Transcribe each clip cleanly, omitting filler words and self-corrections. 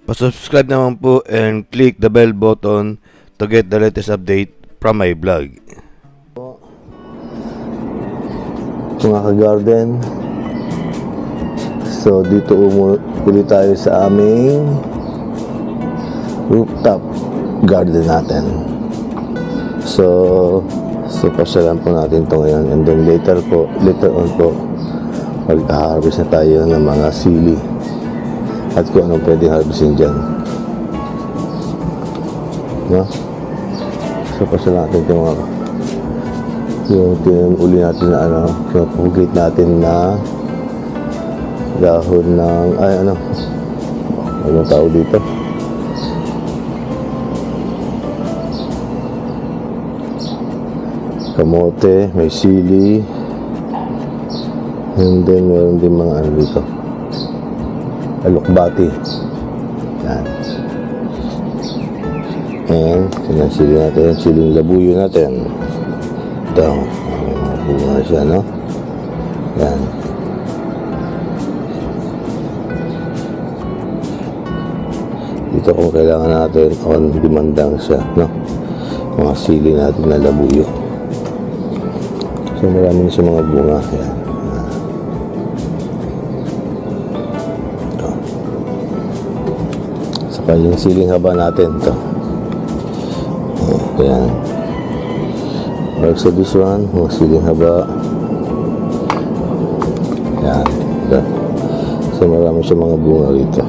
Pa-subscribe naman po and click the bell button to get the latest update from my vlog. Mga ka-garden, so dito ulit tayo sa aming rooftop garden natin. So pasyalan po natin ito ngayon, and then later on po mag-harvest na tayo ng mga sili at kung anong pwedeng harvestin dyan, no? So pasyalan natin ito yung uli natin na pinapugit natin na dahon ng anong tawag dito, kamote, may sili, and then meron din mga dito, alokbati, yan. And sinasili natin yung siling labuyo natin. Ito, bunga siya, no? Yan. Dito kung kailangan natin on demandang siya, no? Mga sili natin na labuyo. So maraming siya mga bunga. Yan. Ito. Saka yung siling haba natin, ito. Yan. Also this one, mga siling haba. Yan. Ito. So marami siya mga bunga rito.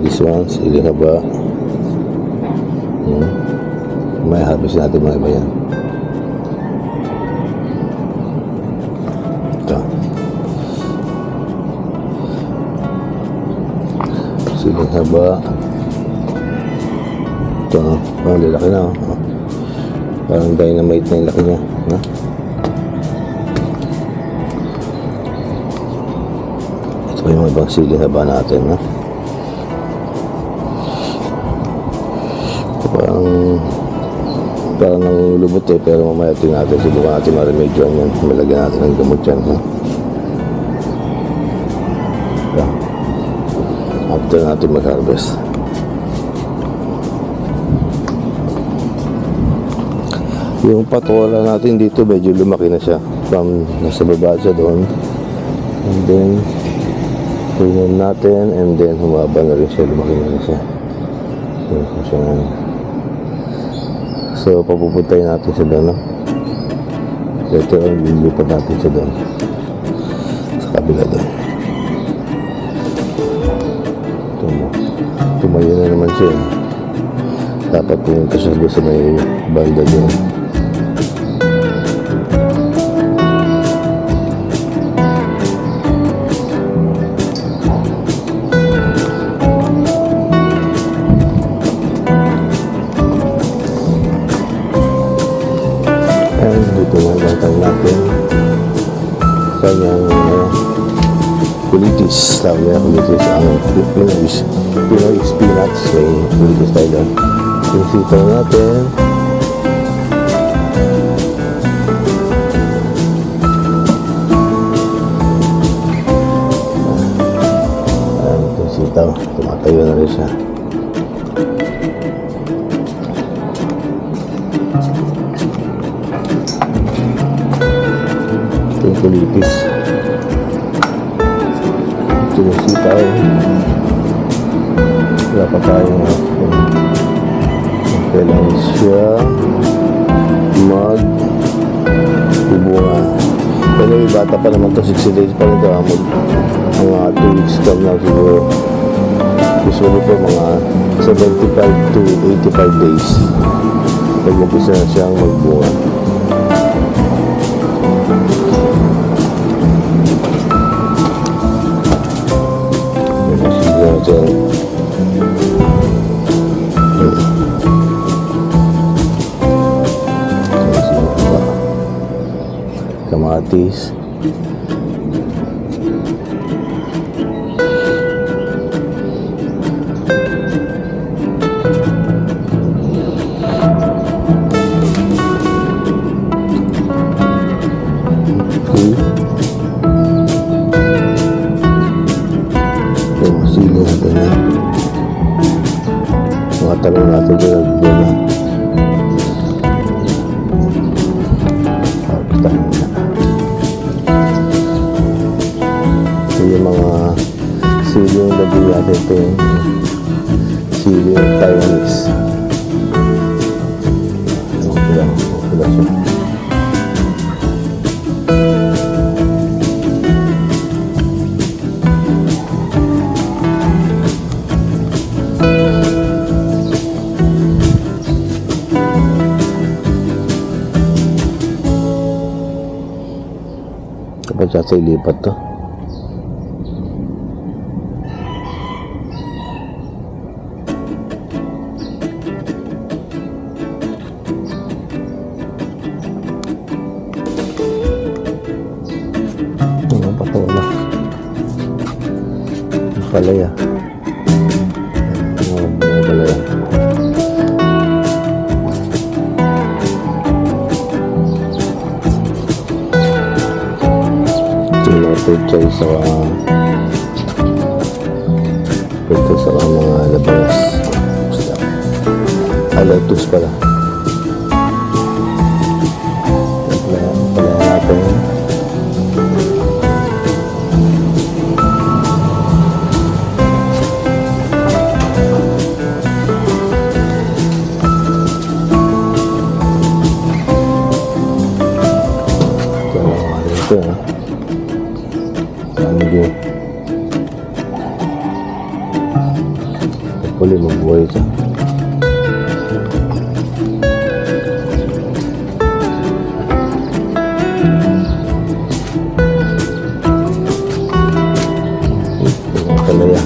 This one, siling haba. May harvest natin mga iba yan. Ito. Siling haba. Ito, parang lalaki na. Parang dynamite na yung laki niya, no? Ito yung ibang siling haba natin, no? Parang nangulubot pero mamaya natin subukan natin ma-remedyoan yan. Malagyan natin ng gamot yan, no? After natin mag-harvest. Yung patola natin dito medyo lumaki na siya from nasa baba siya doon, and then tunan natin, and then humaba na rin siya, lumaki na rin siya. So papupuntahin natin siya doon, no? Later on lilipat natin siya doon sa kabila doon. Tumayo na naman siya, dapat pumunta siya doon sa may banda doon. Tumagantang natin kanyang kulitis. Tawag niya kulitis ang Pinoy spinach. May kulitis tayo doon. Yung sitaw natin, yung sitaw tumatayo na rin siya. Kulitis. Ito yung sitaw. Wala pa tayo kailangan siya magbubunga. Anyway, bata pa naman to, 60 days pa rin ito. Mga 2 weeks from now siguro. Usually po mga 75 to 85 days pag-umpisa na siyang magbunga. Kamatis. Sili natin na. talong natin dyan nagbubuo na. Harvestahin na. Ito yung mga siling labi natin. Ito yung siling Taiwanese. Okay lang siya. Kapag siya ilipat to. Patola. Palaya. Palaya. Pechay sa mga labanos. Lettuce pala. Pala natin. Ito na. Hindi. Boleh membuat itu. Kalau ya.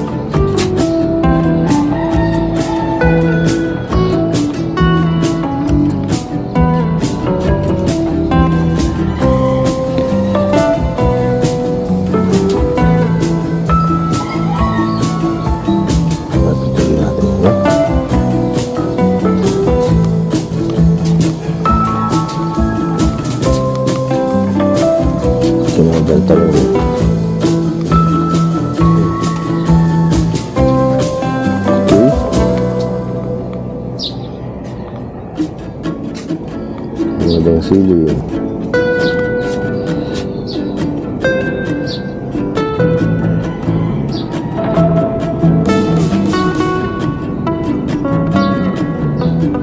Talong. Ada sili.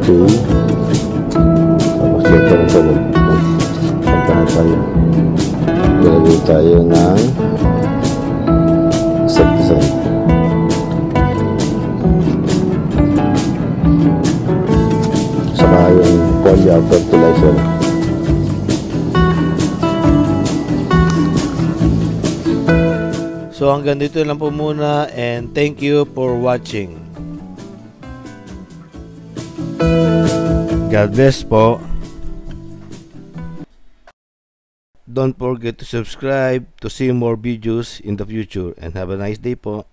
Okay. Tapos dito ang talong. Pagkahan tayo. Lalagay tayo ng insecticide. Saka yung foliar fertilizer. So hanggang dito lang po muna, and thank you for watching. God bless po. Don't forget to subscribe to see more videos in the future, and have a nice day po.